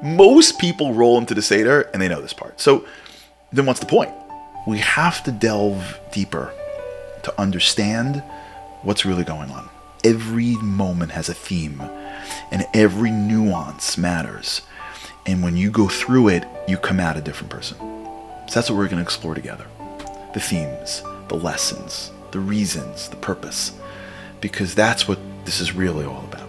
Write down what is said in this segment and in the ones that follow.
Most people roll into the Seder and they know this part. So then what's the point? We have to delve deeper to understand what's really going on. Every moment has a theme and every nuance matters. And when you go through it, you come out a different person. So that's what we're going to explore together. The themes, the lessons, the reasons, the purpose. Because that's what this is really all about.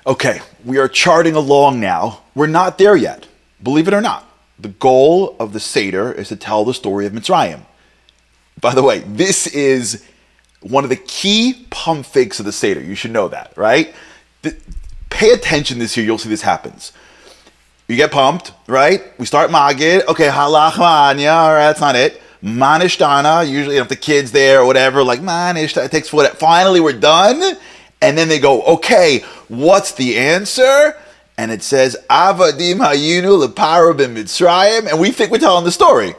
Okay, we are charting along now. We're not there yet, believe it or not. The goal of the Seder is to tell the story of Mitzrayim. By the way, this is one of the key pump fakes of the Seder. You should know that, right? Pay attention this year, you'll see this happens. You get pumped, right? We start Maggid. Okay, halach ma'anya, all right, that's not it. Manishtana, usually if the kid's there or whatever, like manishtana, it takes forever. Finally, we're done. And then they go, okay, what's the answer? And it says, Avadim HaYinu l'paro b'Mitzrayim. And we think we're telling the story.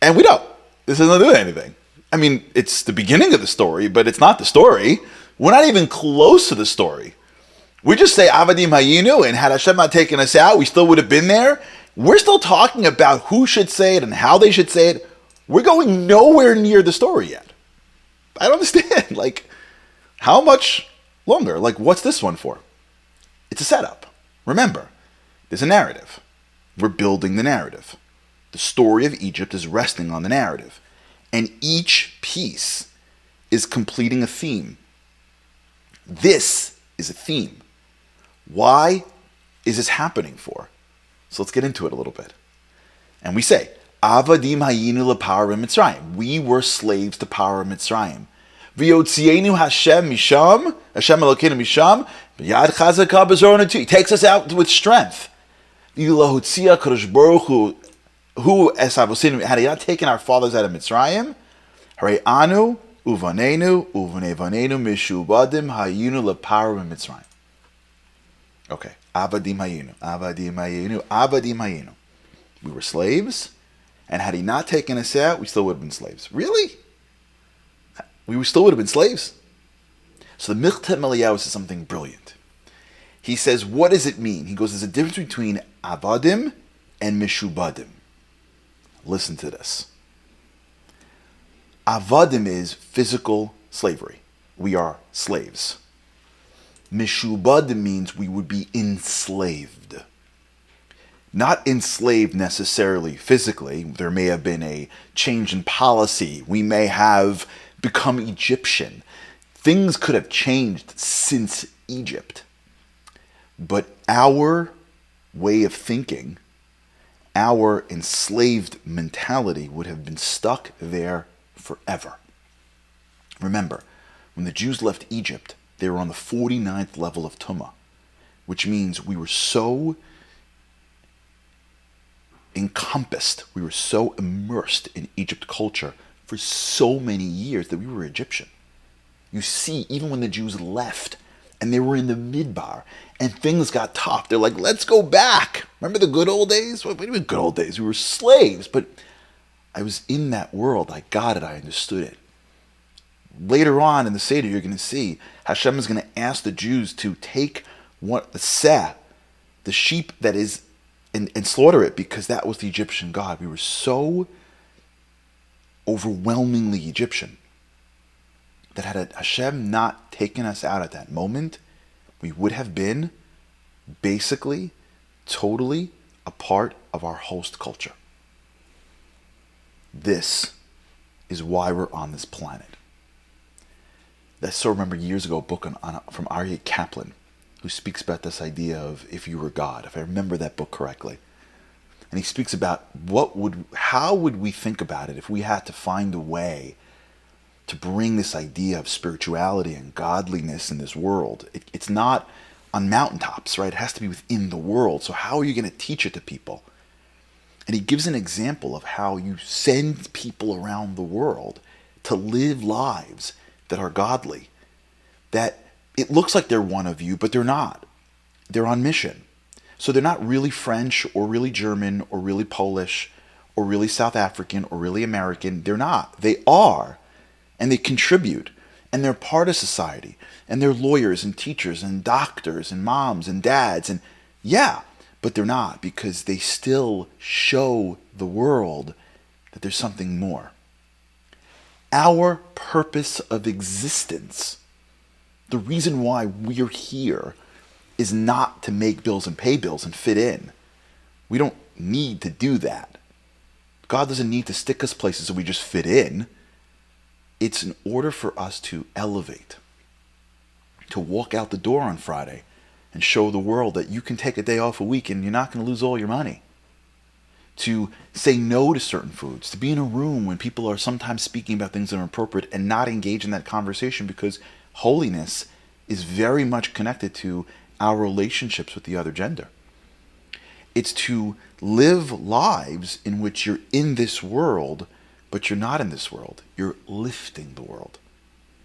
And we don't. This doesn't do anything. I mean, it's the beginning of the story, but it's not the story. We're not even close to the story. We just say Avadim HaYinu, and had Hashem not taken us out, we still would have been there. We're still talking about who should say it and how they should say it. We're going nowhere near the story yet. I don't understand. Like, how much longer? Like, what's this one for? It's a setup. Remember, there's a narrative. We're building the narrative. The story of Egypt is resting on the narrative. And each piece is completing a theme. This is a theme. Why is this happening for? So let's get into it a little bit. And we say, Avadim HaYinu l'paro b'Mitzrayim. We were slaves to power Mitzrayim. V'yotzienu Hashem misham, Hashem Elokeinu misham, b'yad chazaka b'zor natu. He takes us out with strength. V'yilahutzia kadosh baruch hu es avosinu. Had he not taken our fathers out of Mitzrayim, Harary anu uvanenu uvnei vanenu mishubadim HaYinu l'paro b'Mitzrayim. Okay, Avadim HaYinu, Avadim HaYinu, Avadim HaYinu. We were slaves, and had he not taken us out, we still would have been slaves. Really? We still would have been slaves. So the Michtav Eliyahu says something brilliant. He says, what does it mean? He goes, there's a difference between Avadim and Mishubadim. Listen to this. Avadim is physical slavery. We are slaves. Mishubadim means we would be enslaved. Not enslaved necessarily physically. There may have been a change in policy. We may have become Egyptian. Things could have changed since Egypt. But our way of thinking, our enslaved mentality would have been stuck there forever. Remember, when the Jews left Egypt, they were on the 49th level of Tumah, which means we were so encompassed, we were so immersed in Egypt culture for so many years that we were Egyptian. You see, even when the Jews left and they were in the Midbar and things got tough, they're like, let's go back. Remember the good old days? What do you mean good old days? We were slaves, but I was in that world. I got it. I understood it. Later on in the Seder, you're going to see Hashem is going to ask the Jews to take the sheep that is, and slaughter it, because that was the Egyptian god. We were so overwhelmingly Egyptian that had Hashem not taken us out at that moment, we would have been basically totally a part of our host culture. This is why we're on this planet. I still remember years ago a book from Aryeh Kaplan, who speaks about this idea of if you were God, if I remember that book correctly. And he speaks about how would we think about it if we had to find a way to bring this idea of spirituality and godliness in this world. It's not on mountaintops, right? It has to be within the world. So how are you going to teach it to people? And he gives an example of how you send people around the world to live lives that are godly, that it looks like they're one of you, but they're not. They're on mission. So they're not really French or really German or really Polish or really South African or really American. They're not. They are, and they contribute. And they're part of society. And they're lawyers and teachers and doctors and moms and dads. And yeah, but they're not, because they still show the world that there's something more. Our purpose of existence, the reason why we're here, is not to make bills and pay bills and fit in. We don't need to do that. God doesn't need to stick us places so we just fit in. It's in order for us to elevate, to walk out the door on Friday and show the world that you can take a day off a week and you're not going to lose all your money. To say no to certain foods, to be in a room when people are sometimes speaking about things that are inappropriate and not engage in that conversation, because holiness is very much connected to our relationships with the other gender. It's to live lives in which you're in this world, but you're not in this world. You're lifting the world.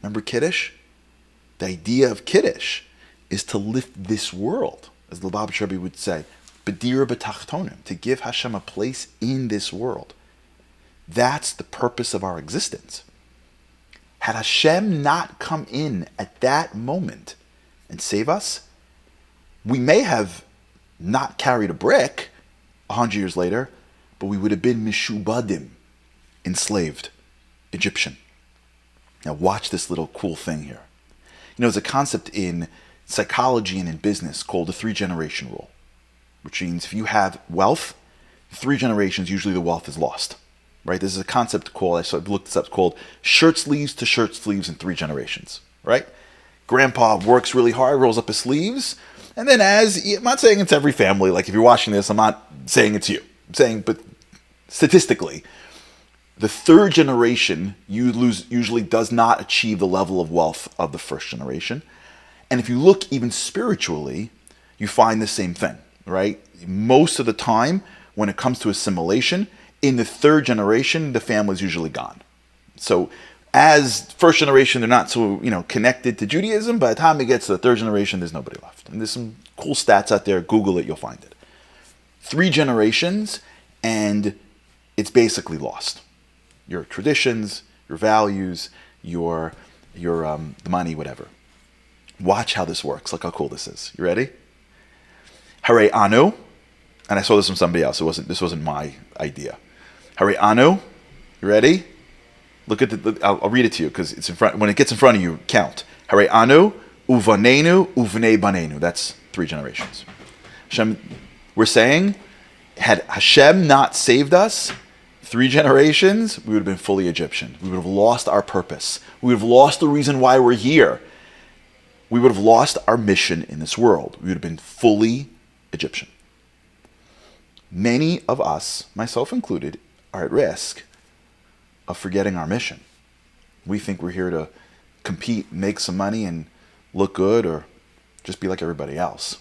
Remember Kiddush? The idea of Kiddush is to lift this world, as the Lubavitch Rebbe would say, B'dira b'tachtonim, to give Hashem a place in this world. That's the purpose of our existence. Had Hashem not come in at that moment and save us, we may have not carried a brick 100 years later, but we would have been mishubadim, enslaved, Egyptian. Now watch this little cool thing here. You know, there's a concept in psychology and in business called the 3-generation rule, which means if you have wealth, 3 generations, usually the wealth is lost. Right? This is a concept called, I looked this up, called shirt sleeves to shirt sleeves in 3 generations. Right? Grandpa works really hard, rolls up his sleeves, and then I'm not saying it's every family, like if you're watching this, I'm not saying it's you. I'm saying, but statistically, the 3rd generation usually does not achieve the level of wealth of the 1st generation. And if you look even spiritually, you find the same thing, right? Most of the time, when it comes to assimilation, in the 3rd generation, the family's usually gone. So as 1st generation, they're not so connected to Judaism. By the time it gets to the 3rd generation, there's nobody left. And there's some cool stats out there. Google it, you'll find it. 3 generations, and it's basically lost. Your traditions, your values, your the money, whatever. Watch how this works. Look how cool this is. You ready? Harary, and I saw this from somebody else. This wasn't my idea. Harary, you ready? Look at I'll read it to you because it's in front. When it gets in front of you, count. Harary, uvanenu, uvnei banenu. That's 3 generations. Hashem, we're saying, had Hashem not saved us 3 generations, we would have been fully Egyptian. We would have lost our purpose. We would have lost the reason why we're here. We would have lost our mission in this world. We would have been fully Egyptian. Many of us, myself included, are at risk of forgetting our mission. We think we're here to compete, make some money, and look good, or just be like everybody else.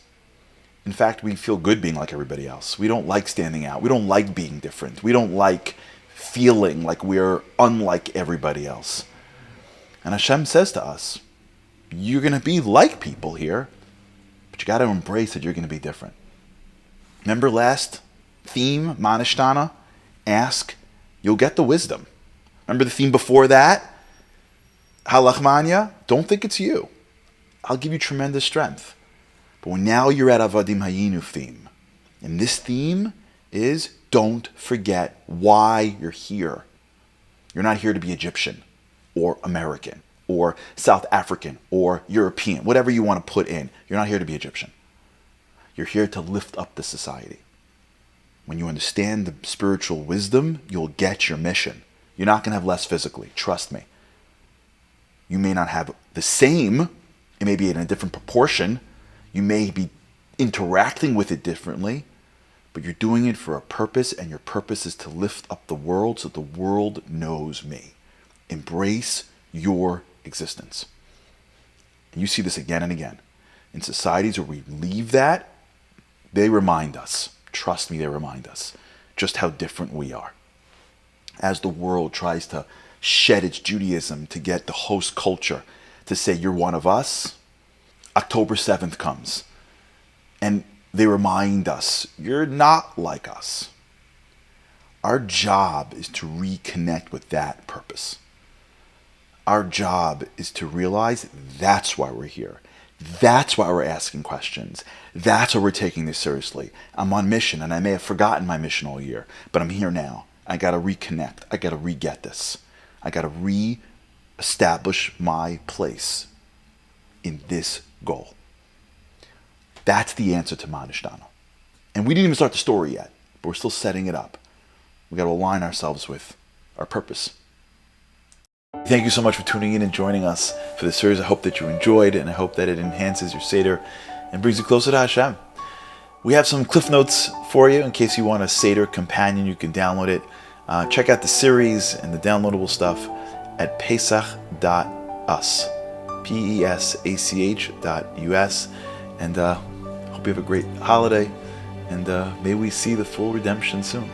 In fact, we feel good being like everybody else. We don't like standing out. We don't like being different. We don't like feeling like we're unlike everybody else. And Hashem says to us, you're going to be like people here, but you got to embrace that you're going to be different. Remember last theme, Manishtana? Ask, you'll get the wisdom. Remember the theme before that? Halachmanya? Don't think it's you. I'll give you tremendous strength. But now you're at Avadim HaYinu theme. And this theme is don't forget why you're here. You're not here to be Egyptian or American or South African or European, whatever you want to put in. You're not here to be Egyptian. You're here to lift up the society. When you understand the spiritual wisdom, you'll get your mission. You're not going to have less physically. Trust me. You may not have the same. It may be in a different proportion. You may be interacting with it differently, but you're doing it for a purpose, and your purpose is to lift up the world so the world knows me. Embrace your existence. And you see this again and again. In societies where we leave that, they remind us. Trust me, they remind us just how different we are. As the world tries to shed its Judaism to get the host culture to say you're one of us, October 7th comes, and they remind us, you're not like us. Our job is to reconnect with that purpose. Our job is to realize that's why we're here. That's why we're asking questions. That's why we're taking this seriously. I'm on mission, and I may have forgotten my mission all year, but I'm here now. I got to reconnect. I got to re-get this. I got to re-establish my place in this goal. That's the answer to Manishtana. And we didn't even start the story yet, but we're still setting it up. We got to align ourselves with our purpose. Thank you so much for tuning in and joining us for this series. I hope that you enjoyed, and I hope that it enhances your Seder and brings you closer to Hashem. We have some cliff notes for you in case you want a Seder companion. You can download it. Check out the series and the downloadable stuff at pesach.us, pesach.us. And hope you have a great holiday, and may we see the full redemption soon.